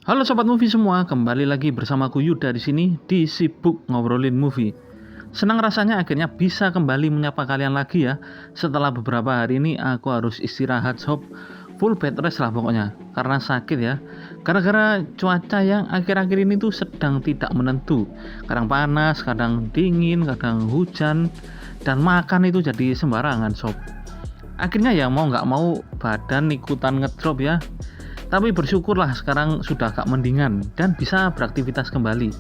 Halo sobat movie semua, kembali lagi bersamaku Yuda di sini di Sibuk Ngobrolin Movie. Senang rasanya akhirnya bisa kembali menyapa kalian lagi ya. Setelah beberapa hari ini aku harus istirahat sob, full bed rest lah pokoknya, karena sakit ya. Gara-gara cuaca yang akhir-akhir ini tuh sedang tidak menentu. Kadang panas, kadang dingin, kadang hujan, dan makan itu jadi sembarangan sob. Akhirnya ya mau nggak mau badan ikutan ngedrop ya. Tapi bersyukurlah sekarang sudah agak mendingan dan bisa beraktivitas kembali.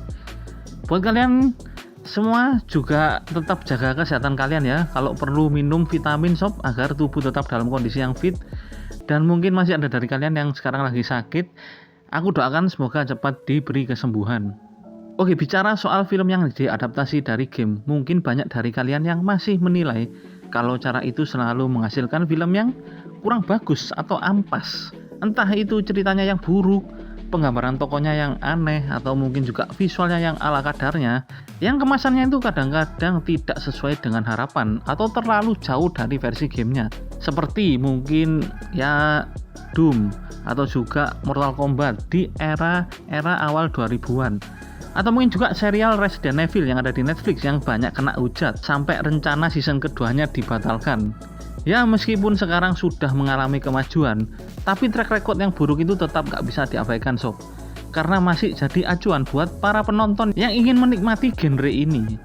Buat kalian semua juga tetap jaga kesehatan kalian ya. Kalau perlu minum vitamin sob agar tubuh tetap dalam kondisi yang fit. Dan mungkin masih ada dari kalian yang sekarang lagi sakit. Aku doakan semoga cepat diberi kesembuhan. Oke, bicara soal film yang diadaptasi dari game, mungkin banyak dari kalian yang masih menilai kalau cara itu selalu menghasilkan film yang kurang bagus atau ampas. Entah itu ceritanya yang buruk, penggambaran tokonya yang aneh, atau mungkin juga visualnya yang ala kadarnya, yang kemasannya itu kadang-kadang tidak sesuai dengan harapan atau terlalu jauh dari versi gamenya. Seperti mungkin ya Doom atau juga Mortal Kombat di era awal 2000-an. Atau mungkin juga serial Resident Evil yang ada di Netflix yang banyak kena hujat sampai rencana season keduanya dibatalkan. Ya meskipun sekarang sudah mengalami kemajuan, tapi track record yang buruk itu tetap gak bisa diabaikan sob. Karena masih jadi acuan buat para penonton yang ingin menikmati genre ini.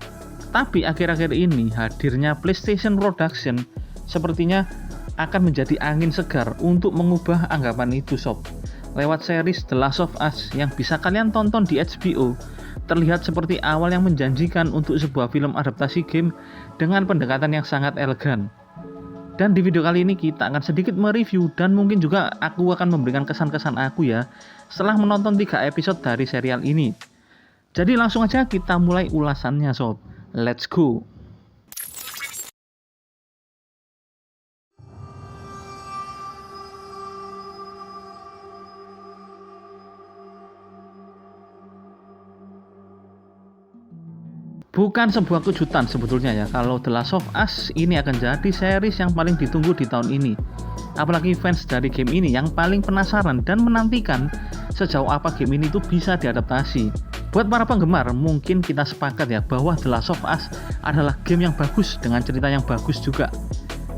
Tapi akhir-akhir ini hadirnya PlayStation Production sepertinya akan menjadi angin segar untuk mengubah anggapan itu sob. Lewat series The Last of Us yang bisa kalian tonton di HBO, terlihat seperti awal yang menjanjikan untuk sebuah film adaptasi game dengan pendekatan yang sangat elegan. Dan di video kali ini kita akan sedikit mereview dan mungkin juga aku akan memberikan kesan-kesan aku ya setelah menonton 3 episode dari serial ini. Jadi langsung aja kita mulai ulasannya sob. Let's go. Bukan sebuah kejutan sebetulnya ya kalau The Last of Us ini akan jadi series yang paling ditunggu di tahun ini. Apalagi fans dari game ini yang paling penasaran dan menantikan sejauh apa game ini tuh bisa diadaptasi. Buat para penggemar mungkin kita sepakat ya bahwa The Last of Us adalah game yang bagus dengan cerita yang bagus juga.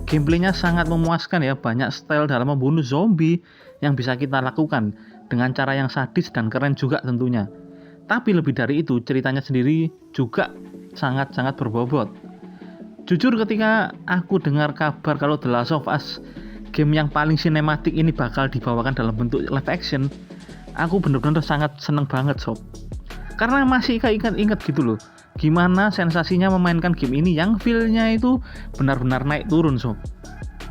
Gameplaynya sangat memuaskan ya, banyak style dalam membunuh zombie yang bisa kita lakukan dengan cara yang sadis dan keren juga tentunya. Tapi lebih dari itu, ceritanya sendiri juga sangat-sangat berbobot. Jujur ketika aku dengar kabar kalau The Last of Us, game yang paling sinematik ini bakal dibawakan dalam bentuk live action, aku bener-bener sangat seneng banget sob. Karena masih keinget-inget gitu loh, gimana sensasinya memainkan game ini yang feel-nya itu benar-benar naik turun sob.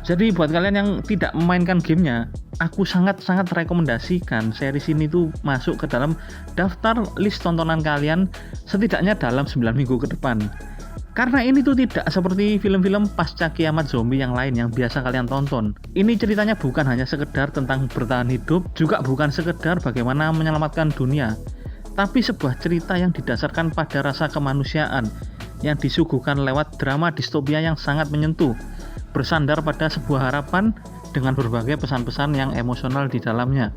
Jadi buat kalian yang tidak memainkan gamenya, aku sangat-sangat rekomendasikan series ini tuh masuk ke dalam daftar list tontonan kalian setidaknya dalam 9 minggu ke depan. Karena ini tuh tidak seperti film-film pasca kiamat zombie yang lain yang biasa kalian tonton. Ini ceritanya bukan hanya sekedar tentang bertahan hidup, juga bukan sekedar bagaimana menyelamatkan dunia, tapi sebuah cerita yang didasarkan pada rasa kemanusiaan yang disuguhkan lewat drama distopia yang sangat menyentuh, bersandar pada sebuah harapan dengan berbagai pesan-pesan yang emosional di dalamnya.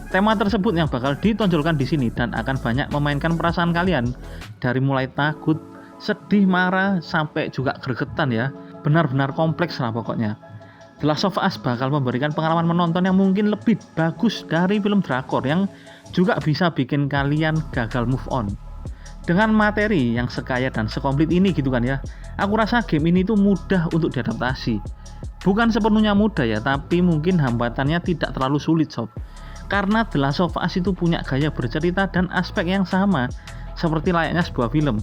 Tema tersebut yang bakal ditonjolkan di sini dan akan banyak memainkan perasaan kalian dari mulai takut, sedih, marah sampai juga gregetan ya. Benar-benar kompleks lah pokoknya. The Last of Us bakal memberikan pengalaman menonton yang mungkin lebih bagus dari film drakor yang juga bisa bikin kalian gagal move on. Dengan materi yang sekaya dan sekomplit ini gitu kan ya, aku rasa game ini tuh mudah untuk diadaptasi. Bukan sepenuhnya mudah ya, tapi mungkin hambatannya tidak terlalu sulit sob. Karena The Last of Us itu punya gaya bercerita dan aspek yang sama seperti layaknya sebuah film.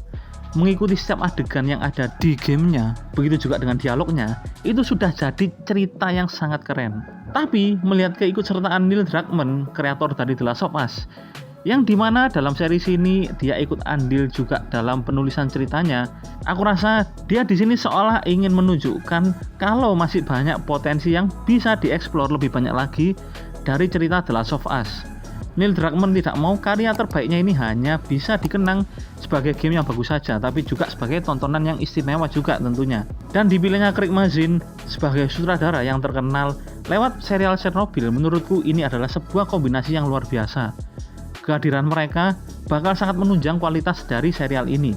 Mengikuti setiap adegan yang ada di gamenya, begitu juga dengan dialognya, itu sudah jadi cerita yang sangat keren. Tapi melihat keikutsertaan Neil Druckmann, kreator dari The Last of Us, yang dimana dalam series ini dia ikut andil juga dalam penulisan ceritanya, aku rasa dia di sini seolah ingin menunjukkan kalau masih banyak potensi yang bisa dieksplor lebih banyak lagi dari cerita The Last of Us. Neil Druckmann tidak mau karya terbaiknya ini hanya bisa dikenang sebagai game yang bagus saja, tapi juga sebagai tontonan yang istimewa juga tentunya. Dan dipilihnya Craig Mazin sebagai sutradara yang terkenal lewat serial Chernobyl, menurutku ini adalah sebuah kombinasi yang luar biasa. kehadiran mereka bakal sangat menunjang kualitas dari serial ini.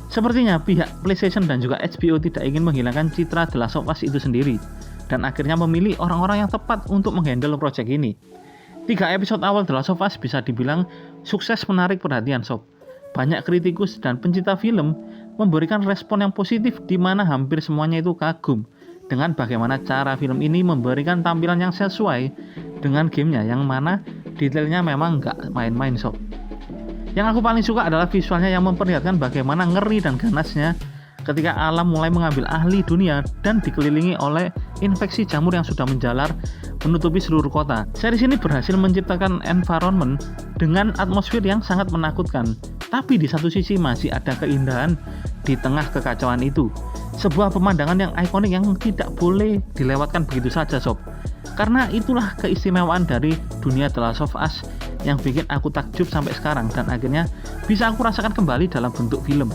Sepertinya pihak PlayStation dan juga HBO tidak ingin menghilangkan citra The Last of Us itu sendiri, dan akhirnya memilih orang-orang yang tepat untuk menghandle project ini. 3 episode awal The Last of Us bisa dibilang sukses menarik perhatian sob. Banyak kritikus dan pencinta film memberikan respon yang positif di mana hampir semuanya itu kagum dengan bagaimana cara film ini memberikan tampilan yang sesuai dengan gamenya, yang mana detailnya memang nggak main-main sob. Yang aku paling suka adalah visualnya yang memperlihatkan bagaimana ngeri dan ganasnya ketika alam mulai mengambil ahli dunia dan dikelilingi oleh infeksi jamur yang sudah menjalar menutupi seluruh kota. Series ini berhasil menciptakan environment dengan atmosfer yang sangat menakutkan, tapi di satu sisi masih ada keindahan di tengah kekacauan itu. Sebuah pemandangan yang ikonik yang tidak boleh dilewatkan begitu saja sob. Karena itulah keistimewaan dari dunia The Last of Us yang bikin aku takjub sampai sekarang dan akhirnya bisa aku rasakan kembali dalam bentuk film.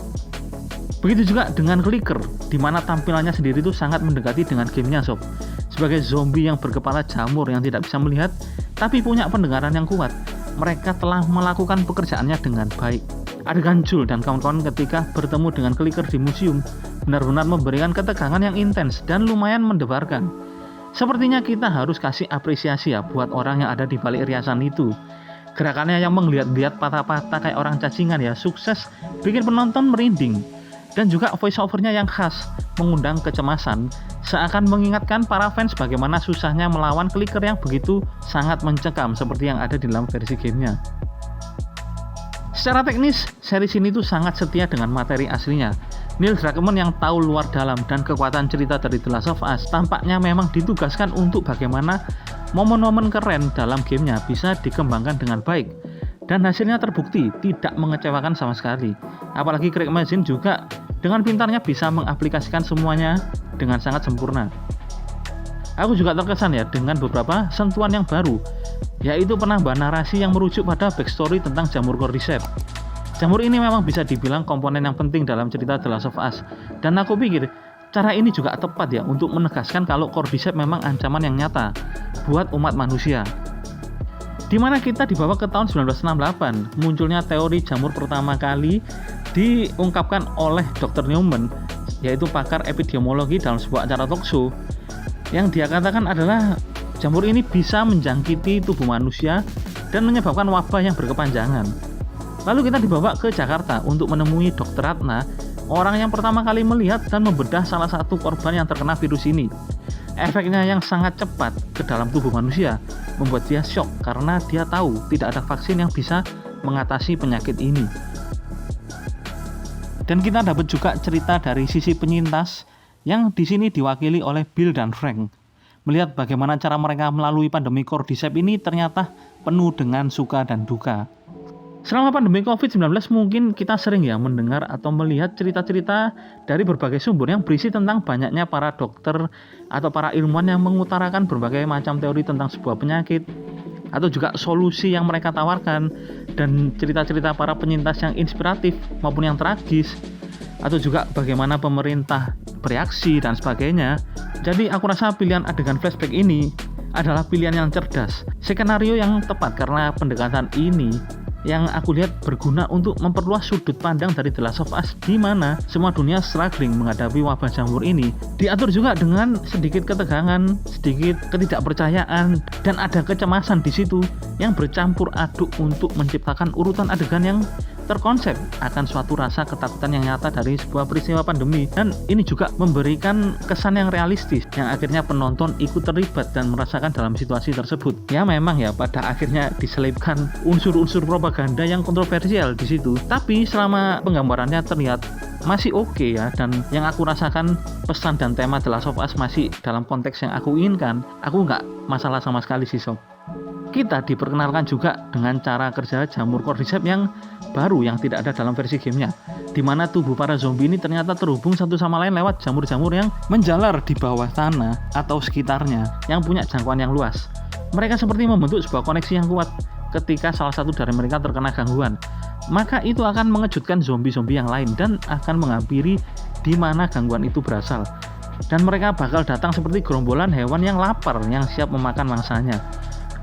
Begitu juga dengan Clicker, di mana tampilannya sendiri itu sangat mendekati dengan gamenya sob. Sebagai zombie yang berkepala jamur yang tidak bisa melihat tapi punya pendengaran yang kuat, mereka telah melakukan pekerjaannya dengan baik. Adegan Joel dan kawan-kawan ketika bertemu dengan Clicker di museum benar-benar memberikan ketegangan yang intens dan lumayan mendebarkan. Sepertinya kita harus kasih apresiasi ya buat orang yang ada di balik riasan itu. Gerakannya yang menggeliat-geliat patah-patah kayak orang cacingan ya sukses bikin penonton merinding. Dan juga voice overnya yang khas mengundang kecemasan, seakan mengingatkan para fans bagaimana susahnya melawan Clicker yang begitu sangat mencekam seperti yang ada di dalam versi gamenya. Secara teknis, series ini tuh sangat setia dengan materi aslinya. Neil Druckmann yang tahu luar dalam dan kekuatan cerita dari The Last of Us tampaknya memang ditugaskan untuk bagaimana momen-momen keren dalam gamenya bisa dikembangkan dengan baik. Dan hasilnya terbukti tidak mengecewakan sama sekali. Apalagi Craig Mazin juga dengan pintarnya bisa mengaplikasikan semuanya dengan sangat sempurna. Aku juga terkesan ya dengan beberapa sentuhan yang baru, yaitu penambahan narasi yang merujuk pada backstory tentang jamur Cordyceps. Jamur ini memang bisa dibilang komponen yang penting dalam cerita The Last of Us, dan aku pikir cara ini juga tepat ya untuk menegaskan kalau Cordyceps memang ancaman yang nyata buat umat manusia. Di mana kita dibawa ke tahun 1968, munculnya teori jamur pertama kali diungkapkan oleh Dr. Newman, yaitu pakar epidemiologi dalam sebuah acara talk show, yang dia katakan adalah jamur ini bisa menjangkiti tubuh manusia dan menyebabkan wabah yang berkepanjangan. Lalu kita dibawa ke Jakarta untuk menemui Dr. Ratna, orang yang pertama kali melihat dan membedah salah satu korban yang terkena virus ini. Efeknya yang sangat cepat ke dalam tubuh manusia membuat dia shock karena dia tahu tidak ada vaksin yang bisa mengatasi penyakit ini. Dan kita dapat juga cerita dari sisi penyintas yang di sini diwakili oleh Bill dan Frank. Melihat bagaimana cara mereka melalui pandemi Cordyceps ini ternyata penuh dengan suka dan duka. Selama pandemi COVID-19 mungkin kita sering ya mendengar atau melihat cerita-cerita dari berbagai sumber yang berisi tentang banyaknya para dokter atau para ilmuwan yang mengutarakan berbagai macam teori tentang sebuah penyakit atau juga solusi yang mereka tawarkan, dan cerita-cerita para penyintas yang inspiratif maupun yang tragis, atau juga bagaimana pemerintah bereaksi dan sebagainya. Jadi aku rasa pilihan adegan flashback ini adalah pilihan yang cerdas, skenario yang tepat karena pendekatan ini yang aku lihat berguna untuk memperluas sudut pandang dari The Last of Us, di mana semua dunia struggling menghadapi wabah jamur ini. Diatur juga dengan sedikit ketegangan, sedikit ketidakpercayaan, dan ada kecemasan di situ yang bercampur aduk untuk menciptakan urutan adegan yang terkonsep akan suatu rasa ketakutan yang nyata dari sebuah peristiwa pandemi. Dan ini juga memberikan kesan yang realistis yang akhirnya penonton ikut terlibat dan merasakan dalam situasi tersebut. Ya memang ya pada akhirnya diselipkan unsur-unsur propaganda yang kontroversial di situ, tapi selama penggambarannya terlihat masih oke ya, dan yang aku rasakan pesan dan tema The Last of Us masih dalam konteks yang aku inginkan, aku nggak masalah sama sekali sih sob. Kita diperkenalkan juga dengan cara kerja jamur Cordyceps yang baru yang tidak ada dalam versi gamenya, di mana tubuh para zombie ini ternyata terhubung satu sama lain lewat jamur-jamur yang menjalar di bawah tanah atau sekitarnya yang punya jangkauan yang luas. Mereka seperti membentuk sebuah koneksi yang kuat. Ketika salah satu dari mereka terkena gangguan, maka itu akan mengejutkan zombie-zombie yang lain dan akan menghampiri di mana gangguan itu berasal. Dan mereka bakal datang seperti gerombolan hewan yang lapar yang siap memakan mangsanya.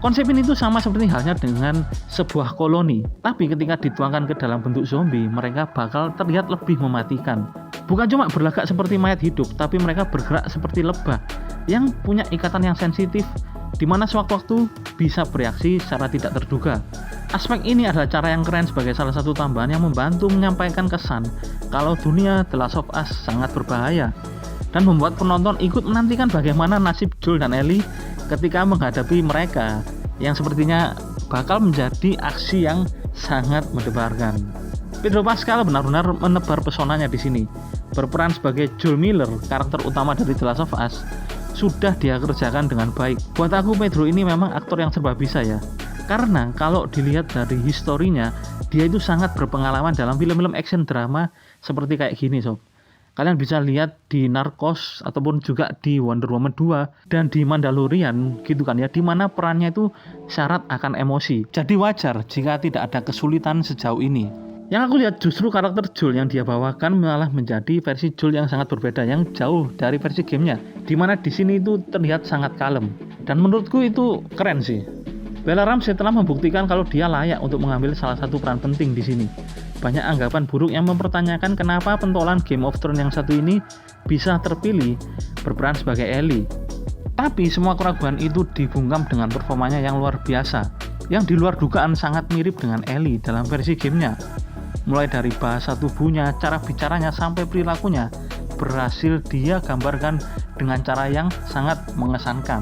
Konsep ini tuh sama seperti halnya dengan sebuah koloni, tapi ketika dituangkan ke dalam bentuk zombie, mereka bakal terlihat lebih mematikan. Bukan cuma berlagak seperti mayat hidup, tapi mereka bergerak seperti lebah yang punya ikatan yang sensitif, di mana sewaktu-waktu bisa bereaksi secara tidak terduga. Aspek ini adalah cara yang keren sebagai salah satu tambahan yang membantu menyampaikan kesan kalau dunia The Last of Us sangat berbahaya, dan membuat penonton ikut menantikan bagaimana nasib Joel dan Ellie ketika menghadapi mereka yang sepertinya bakal menjadi aksi yang sangat mendebarkan. Pedro Pascal benar-benar menebar pesonanya di sini. Berperan sebagai Joel Miller, karakter utama dari The Last of Us, sudah dia kerjakan dengan baik. Buat aku, Pedro ini memang aktor yang serba bisa ya. Karena kalau dilihat dari historinya, dia itu sangat berpengalaman dalam film-film action drama seperti kayak gini, sob. Kalian bisa lihat di Narcos ataupun juga di Wonder Woman 2 dan di Mandalorian gitu kan ya, dimana perannya itu syarat akan emosi. Jadi wajar jika tidak ada kesulitan sejauh ini. Yang aku lihat justru karakter Joel yang dia bawakan malah menjadi versi Joel yang sangat berbeda, yang jauh dari versi gamenya, dimana di sini itu terlihat sangat kalem. Dan menurutku itu keren sih. Bella Ramsey telah membuktikan kalau dia layak untuk mengambil salah satu peran penting di sini. Banyak anggapan buruk yang mempertanyakan kenapa pentolan Game of Thrones yang satu ini bisa terpilih berperan sebagai Ellie. Tapi semua keraguan itu dibungkam dengan performanya yang luar biasa, yang di luar dugaan sangat mirip dengan Ellie dalam versi gamenya. Mulai dari bahasa tubuhnya, cara bicaranya, sampai perilakunya berhasil dia gambarkan dengan cara yang sangat mengesankan.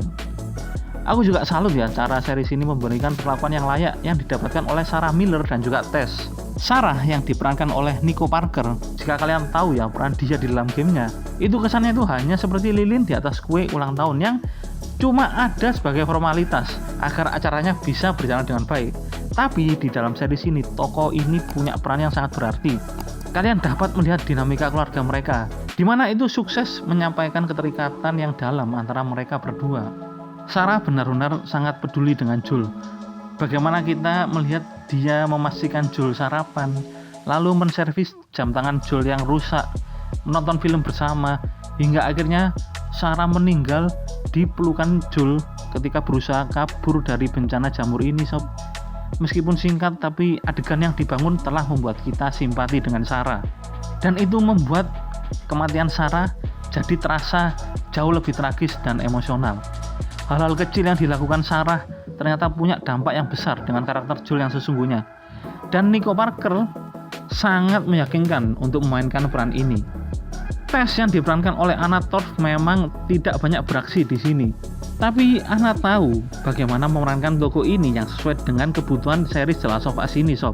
Aku juga salut ya cara series ini memberikan perlakuan yang layak yang didapatkan oleh Sarah Miller dan juga Tess. Sarah yang diperankan oleh Nico Parker, jika kalian tahu ya peran dia di dalam gamenya, itu kesannya itu hanya seperti lilin di atas kue ulang tahun yang cuma ada sebagai formalitas agar acaranya bisa berjalan dengan baik. Tapi di dalam series ini, tokoh ini punya peran yang sangat berarti. Kalian dapat melihat dinamika keluarga mereka, di mana itu sukses menyampaikan keterikatan yang dalam antara mereka berdua. Sarah benar-benar sangat peduli dengan Joel. Bagaimana kita melihat dia memastikan Joel sarapan, lalu menservis jam tangan Joel yang rusak, menonton film bersama, hingga akhirnya Sarah meninggal di pelukan Joel ketika berusaha kabur dari bencana jamur ini, sob. Meskipun singkat, tapi adegan yang dibangun telah membuat kita simpati dengan Sarah. Dan itu membuat kematian Sarah jadi terasa jauh lebih tragis dan emosional. Hal-hal kecil yang dilakukan Sarah ternyata punya dampak yang besar dengan karakter Joel yang sesungguhnya. Dan Nico Parker sangat meyakinkan untuk memainkan peran ini. Tess yang diperankan oleh Anna Torv memang tidak banyak beraksi di sini. Tapi Anna tahu bagaimana memerankan tokoh ini yang sesuai dengan kebutuhan series The Last of Us ini, sob.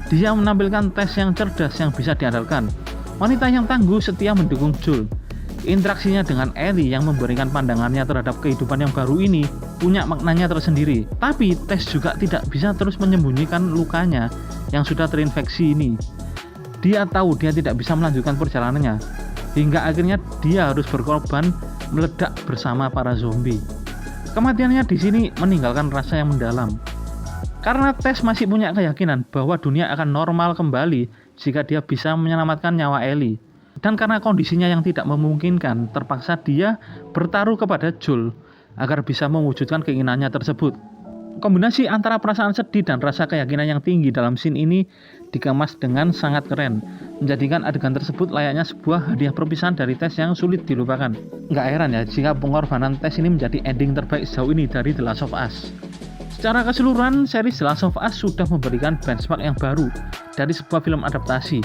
Dia menampilkan Tess yang cerdas yang bisa diandalkan. Wanita yang tangguh setia mendukung Joel. Interaksinya dengan Ellie yang memberikan pandangannya terhadap kehidupan yang baru ini punya maknanya tersendiri. Tapi Tess juga tidak bisa terus menyembunyikan lukanya yang sudah terinfeksi ini. Dia tahu dia tidak bisa melanjutkan perjalanannya, hingga akhirnya dia harus berkorban meledak bersama para zombie. Kematiannya di sini meninggalkan rasa yang mendalam. Karena Tess masih punya keyakinan bahwa dunia akan normal kembali jika dia bisa menyelamatkan nyawa Ellie. Dan karena kondisinya yang tidak memungkinkan, terpaksa dia bertaruh kepada Joel agar bisa mewujudkan keinginannya tersebut. Kombinasi antara perasaan sedih dan rasa keyakinan yang tinggi dalam scene ini dikemas dengan sangat keren, menjadikan adegan tersebut layaknya sebuah hadiah perpisahan dari Tess yang sulit dilupakan. Nggak heran ya jika pengorbanan Tess ini menjadi ending terbaik sejauh ini dari The Last of Us. Secara keseluruhan, series The Last of Us sudah memberikan benchmark yang baru dari sebuah film adaptasi,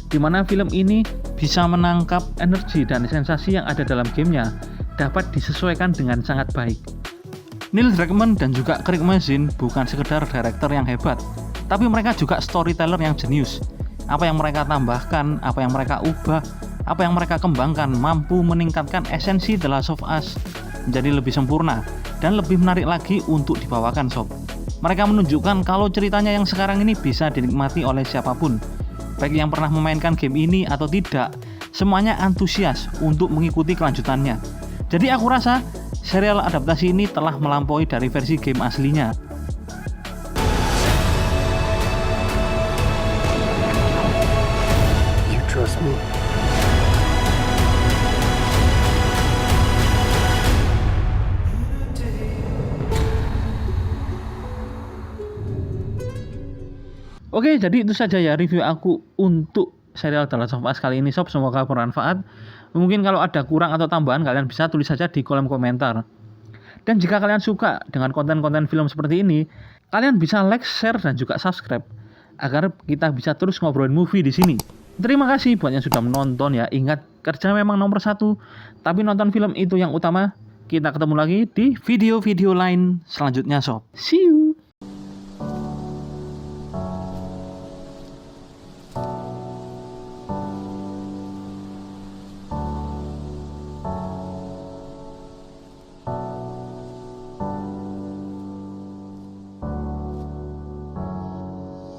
di mana film ini bisa menangkap energi dan sensasi yang ada dalam gamenya dapat disesuaikan dengan sangat baik. Neil Druckmann dan juga Craig Mazin bukan sekedar director yang hebat, tapi mereka juga storyteller yang jenius. Apa yang mereka tambahkan, apa yang mereka ubah, apa yang mereka kembangkan mampu meningkatkan esensi The Last of Us menjadi lebih sempurna dan lebih menarik lagi untuk dibawakan, sob. Mereka menunjukkan kalau ceritanya yang sekarang ini bisa dinikmati oleh siapapun, baik yang pernah memainkan game ini atau tidak. Semuanya antusias untuk mengikuti kelanjutannya. Jadi aku rasa serial adaptasi ini telah melampaui dari versi game aslinya. You trust me? Oke, jadi itu saja ya review aku untuk serial The Last of Us kali ini sob, semoga bermanfaat. Mungkin kalau ada kurang atau tambahan kalian bisa tulis saja di kolom komentar. Dan jika kalian suka dengan konten-konten film seperti ini, kalian bisa like, share, dan juga subscribe agar kita bisa terus ngobrolin movie di sini. Terima kasih buat yang sudah menonton ya. Ingat, kerja memang nomor 1, tapi nonton film itu yang utama. Kita ketemu lagi di video-video lain selanjutnya sob. See you.